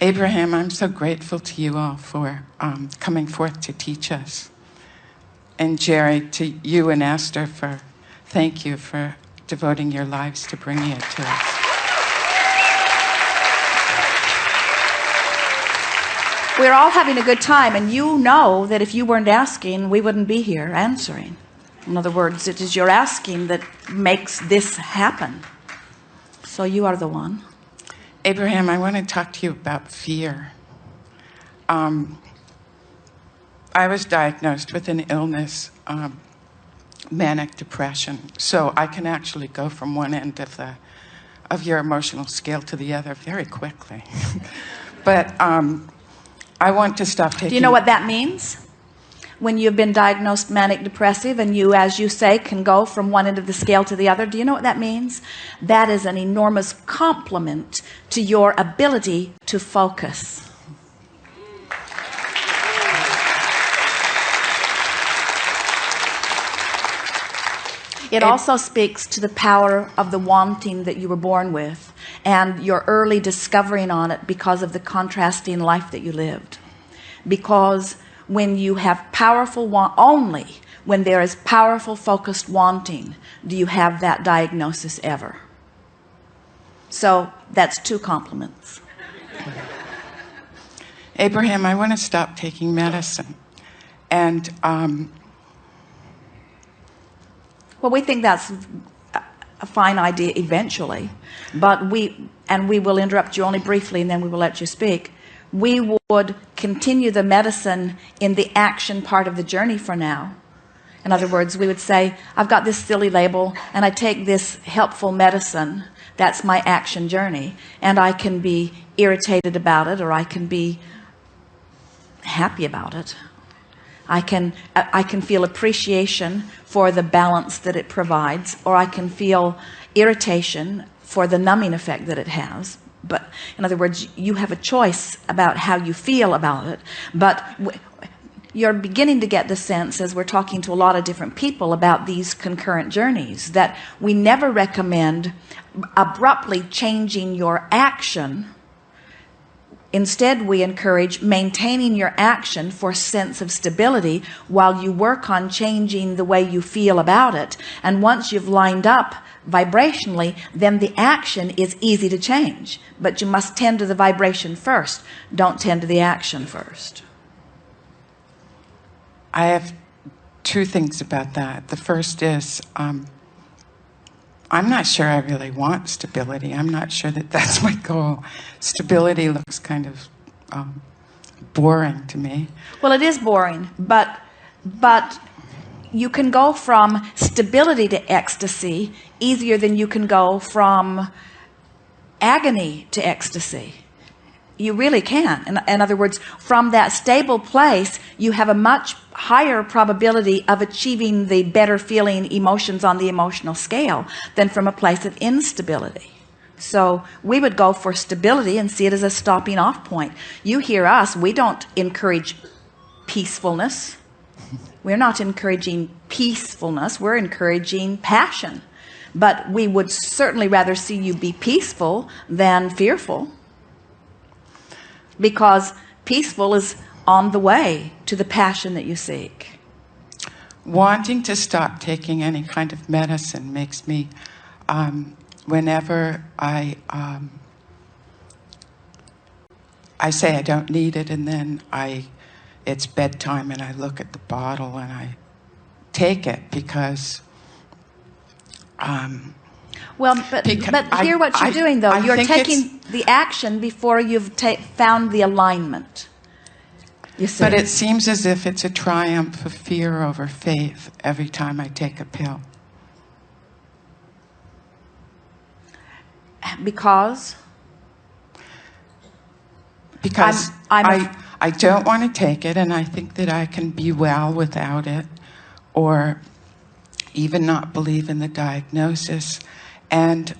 Abraham, I'm so grateful to you all for coming forth to teach us. And Jerry, to you and Esther, thank you for devoting your lives to bringing it to us. We're all having a good time, and you know that if you weren't asking, we wouldn't be here answering. In other words, it is your asking that makes this happen. So you are the one. Abraham, I want to talk to you about fear. I was diagnosed with an illness, manic depression. So I can actually go from one end of your emotional scale to the other very quickly. But I want to stop taking... Do you know what that means? When you've been diagnosed manic depressive and you, as you say, can go from one end of the scale to the other, do you know what that means? That is an enormous compliment to your ability to focus. It also speaks to the power of the wanting that you were born with and your early discovering on it because of the contrasting life that you lived. Because when you have powerful only when there is powerful focused wanting do you have that diagnosis ever. So that's 2 compliments. Abraham, I want to stop taking medicine. And well, we think that's a fine idea eventually, but we will interrupt you only briefly and then we will let you speak. We would continue the medicine in the action part of the journey for now. In other words, we would say, I've got this silly label and I take this helpful medicine. That's my action journey. And I can be irritated about it or I can be happy about it. I can feel appreciation for the balance that it provides, or I can feel irritation for the numbing effect that it has. But in other words, you have a choice about how you feel about it. But you're beginning to get the sense, as we're talking to a lot of different people about these concurrent journeys, that we never recommend abruptly changing your action. Instead, we encourage maintaining your action for a sense of stability while you work on changing the way you feel about it. And once you've lined up vibrationally, then the action is easy to change. But you must tend to the vibration first. Don't tend to the action first. I have 2 things about that. The first is, I'm not sure I really want stability. I'm not sure that that's my goal. Stability looks kind of boring to me. Well, it is boring, but you can go from stability to ecstasy easier than you can go from agony to ecstasy. You really can. In other words, from that stable place, you have a much higher probability of achieving the better feeling emotions on the emotional scale than from a place of instability. So we would go for stability and see it as a stopping off point. You hear us, we don't encourage peacefulness. We're not encouraging peacefulness, we're encouraging passion. But we would certainly rather see you be peaceful than fearful, because peaceful is on the way to the passion that you seek. Wanting to stop taking any kind of medicine makes me, whenever I say I don't need it, and then it's bedtime and I look at the bottle and I take it because well, but hear what you're doing though. You're taking the action before you've found the alignment. You see. But it seems as if it's a triumph of fear over faith every time I take a pill. Because I don't want to take it, and I think that I can be well without it, or even not believe in the diagnosis. And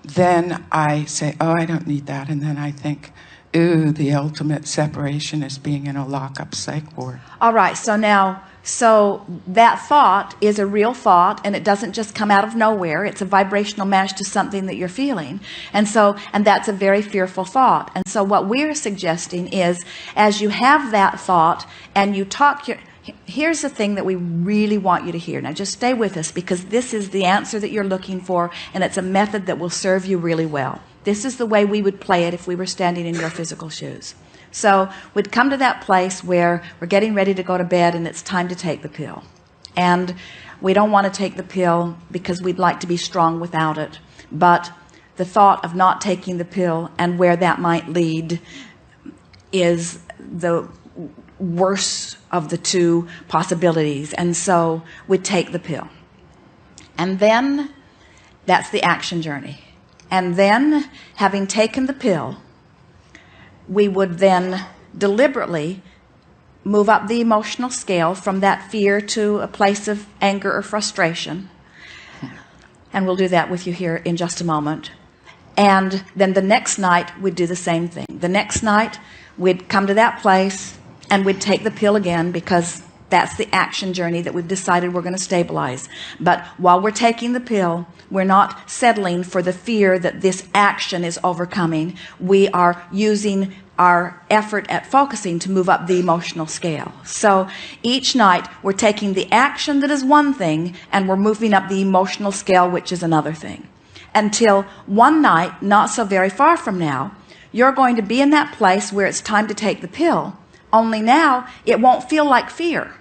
then I say, oh, I don't need that. And then I think, ooh, the ultimate separation is being in a lockup psych ward. All right, so that thought is a real thought, and it doesn't just come out of nowhere. It's a vibrational match to something that you're feeling. And that's a very fearful thought. And so what we're suggesting is, as you have that thought and you talk here's the thing that we really want you to hear. Now just stay with us, because this is the answer that you're looking for, and it's a method that will serve you really well. This is the way we would play it if we were standing in your physical shoes. So we'd come to that place where we're getting ready to go to bed and it's time to take the pill. And we don't want to take the pill because we'd like to be strong without it. But the thought of not taking the pill and where that might lead is the worst of the two possibilities. And so we'd take the pill. And then that's the action journey. And then, having taken the pill, we would then deliberately move up the emotional scale from that fear to a place of anger or frustration. And we'll do that with you here in just a moment. And then the next night, we'd do the same thing. The next night, we'd come to that place and we'd take the pill again, because that's the action journey that we've decided we're going to stabilize. But while we're taking the pill, we're not settling for the fear that this action is overcoming. We are using our effort at focusing to move up the emotional scale. So each night we're taking the action that is one thing and we're moving up the emotional scale, which is another thing. Until one night, not so very far from now, you're going to be in that place where it's time to take the pill. Only now it won't feel like fear.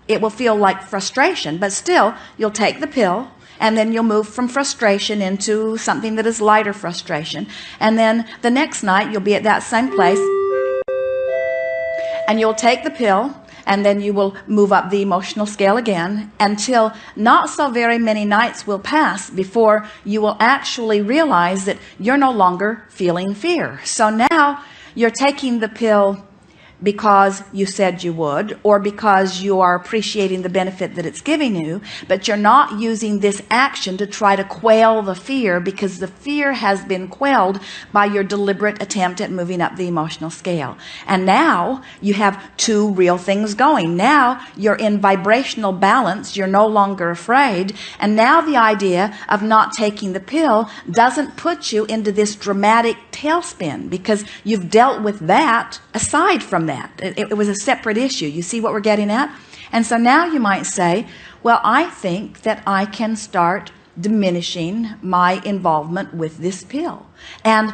It will feel like frustration, but still you'll take the pill, and then you'll move from frustration into something that is lighter frustration. And then the next night you'll be at that same place and you'll take the pill, and then you will move up the emotional scale again, until not so very many nights will pass before you will actually realize that you're no longer feeling fear. So now you're taking the pill because you said you would, or because you are appreciating the benefit that it's giving you, but you're not using this action to try to quell the fear, because the fear has been quelled by your deliberate attempt at moving up the emotional scale. And now you have two real things going. Now you're in vibrational balance. You're no longer afraid. And now the idea of not taking the pill doesn't put you into this dramatic tailspin, because you've dealt with that aside from that. It was a separate issue. You see what we're getting at? And so now you might say, well, I think that I can start diminishing my involvement with this pill. And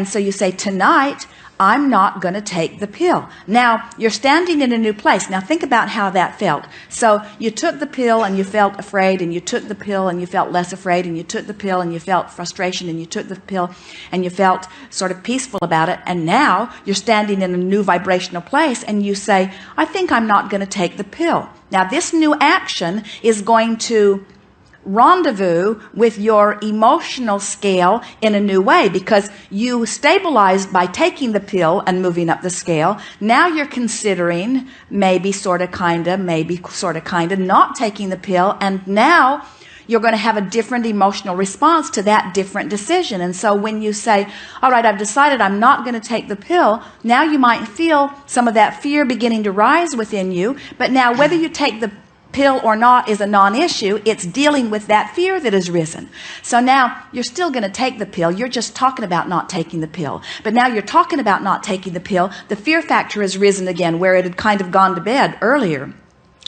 so you say, tonight I'm not going to take the pill. Now you're standing in a new place. Now think about how that felt. So you took the pill and you felt afraid, and you took the pill and you felt less afraid, and you took the pill and you felt frustration, and you took the pill and you felt sort of peaceful about it. And now you're standing in a new vibrational place and you say, I think I'm not going to take the pill. Now this new action is going to rendezvous with your emotional scale in a new way, because you stabilized by taking the pill and moving up the scale. Now you're considering maybe sort of kind of not taking the pill, and now you're going to have a different emotional response to that different decision. And so when you say, all right, I've decided I'm not going to take the pill, now you might feel some of that fear beginning to rise within you. But now whether you take the pill or not is a non-issue. It's dealing with that fear that has risen. So now you're still going to take the pill. You're just talking about not taking the pill. But now you're talking about not taking the pill. The fear factor has risen again, where it had kind of gone to bed earlier.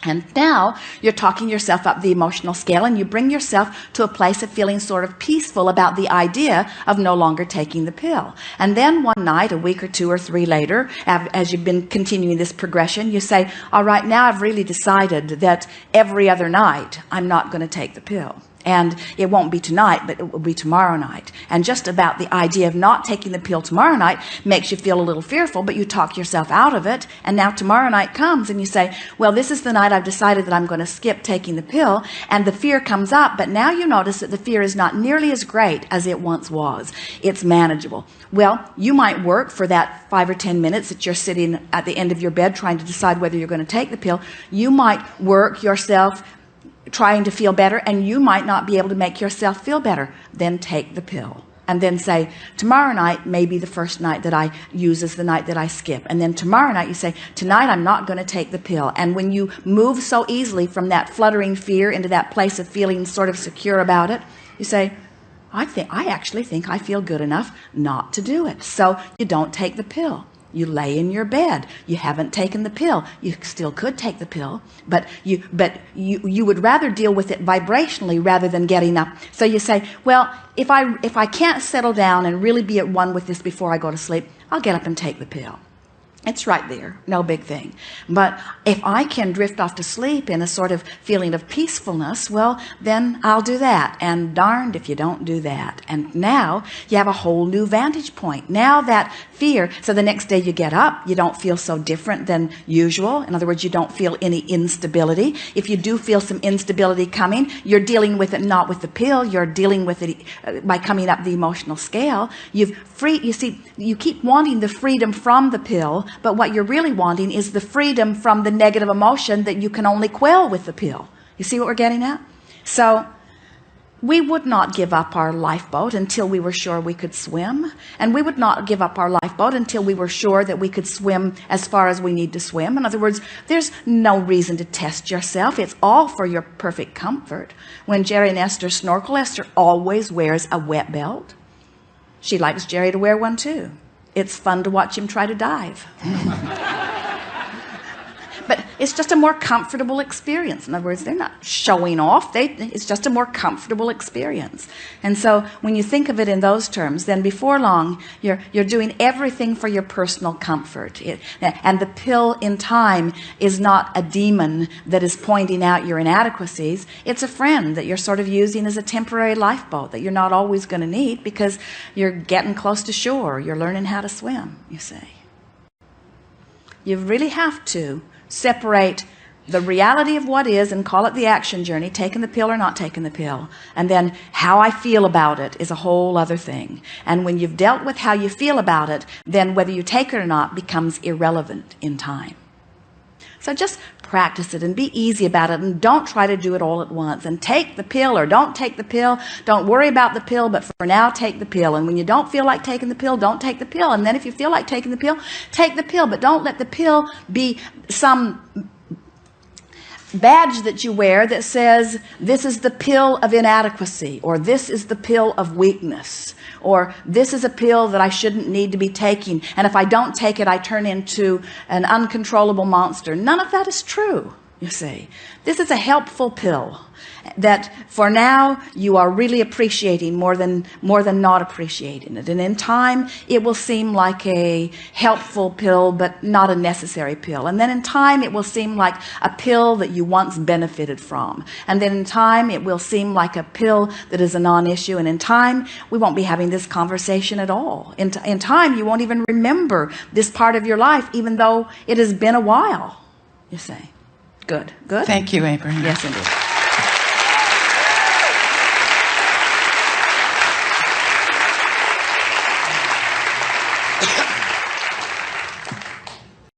And now you're talking yourself up the emotional scale, and you bring yourself to a place of feeling sort of peaceful about the idea of no longer taking the pill. And then one night, a week or two or three later, as you've been continuing this progression, you say, all right, now I've really decided that every other night I'm not going to take the pill. And it won't be tonight, but it will be tomorrow night. And just about the idea of not taking the pill tomorrow night makes you feel a little fearful, but you talk yourself out of it. And now tomorrow night comes and you say, well, this is the night I've decided that I'm going to skip taking the pill. And the fear comes up, but now you notice that the fear is not nearly as great as it once was. It's manageable. Well, you might work for that 5 or 10 minutes that you're sitting at the end of your bed trying to decide whether you're going to take the pill. You might work yourself trying to feel better, and you might not be able to make yourself feel better. Then take the pill. and then say, tomorrow night may be the first night that I use as the night that I skip. And then tomorrow night you say, tonight I'm not going to take the pill. And when you move so easily from that fluttering fear into that place of feeling sort of secure about it, you say, I actually think I feel good enough not to do it. So you don't take the pill. You lay in your bed. You haven't taken the pill. You still could take the pill, but you would rather deal with it vibrationally rather than getting up. So you say, well, if I can't settle down and really be at one with this before I go to sleep, I'll get up and take the pill. It's right there, no big thing. But if I can drift off to sleep in a sort of feeling of peacefulness, well, then I'll do that. And darned if you don't do that. And now you have a whole new vantage point. Now that fear, so the next day you get up, you don't feel so different than usual. In other words, you don't feel any instability. If you do feel some instability coming, you're dealing with it not with the pill, you're dealing with it by coming up the emotional scale. You see, you keep wanting the freedom from the pill, but what you're really wanting is the freedom from the negative emotion that you can only quell with the pill. You see what we're getting at? So we would not give up our lifeboat until we were sure we could swim. And we would not give up our lifeboat until we were sure that we could swim as far as we need to swim. In other words, there's no reason to test yourself. It's all for your perfect comfort. When Jerry and Esther snorkel, Esther always wears a wet belt. She likes Jerry to wear one too. It's fun to watch him try to dive. But it's just a more comfortable experience. In other words, they're not showing off. It's just a more comfortable experience. And so when you think of it in those terms, then before long, you're doing everything for your personal comfort. And the pill in time is not a demon that is pointing out your inadequacies. It's a friend that you're sort of using as a temporary lifeboat that you're not always going to need because you're getting close to shore. You're learning how to swim, you see. You really have to separate the reality of what is and call it the action journey, taking the pill or not taking the pill. And then how I feel about it is a whole other thing. And when you've dealt with how you feel about it, then whether you take it or not becomes irrelevant in time. So just practice it and be easy about it, and don't try to do it all at once. And take the pill or don't take the pill. Don't worry about the pill, but for now, take the pill. And when you don't feel like taking the pill, don't take the pill. And then if you feel like taking the pill, take the pill. But don't let the pill be some badge that you wear that says, this is the pill of inadequacy, or this is the pill of weakness, or this is a pill that I shouldn't need to be taking, and if I don't take it I turn into an uncontrollable monster. None of that is true, you see. This is a helpful pill that for now you are really appreciating more than not appreciating it. And in time it will seem like a helpful pill but not a necessary pill. And then in time it will seem like a pill that you once benefited from. And then in time it will seem like a pill that is a non-issue. And in time we won't be having this conversation at all. In time you won't even remember this part of your life, even though it has been a while, you say. Good. Thank you, Abraham. Yes, indeed.